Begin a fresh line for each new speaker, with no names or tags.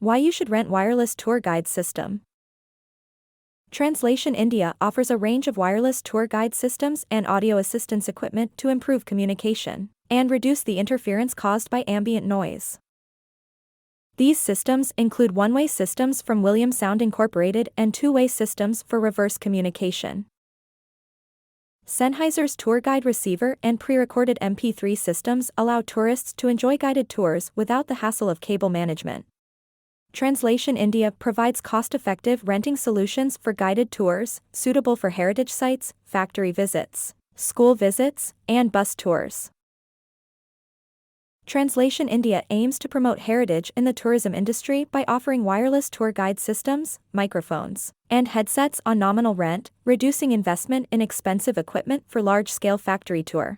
Why you should rent wireless tour guide system. Translation India offers a range of wireless tour guide systems and audio assistance equipment to improve communication and reduce the interference caused by ambient noise. These systems include one-way systems from Williams Sound Incorporated and two-way systems for reverse communication. Sennheiser's tour guide receiver and pre-recorded MP3 systems allow tourists to enjoy guided tours without the hassle of cable management. Translation India provides cost-effective renting solutions for guided tours, suitable for heritage sites, factory visits, school visits, and bus tours. Translation India aims to promote heritage in the tourism industry by offering wireless tour guide systems, microphones, and headsets on nominal rent, reducing investment in expensive equipment for large-scale factory tour.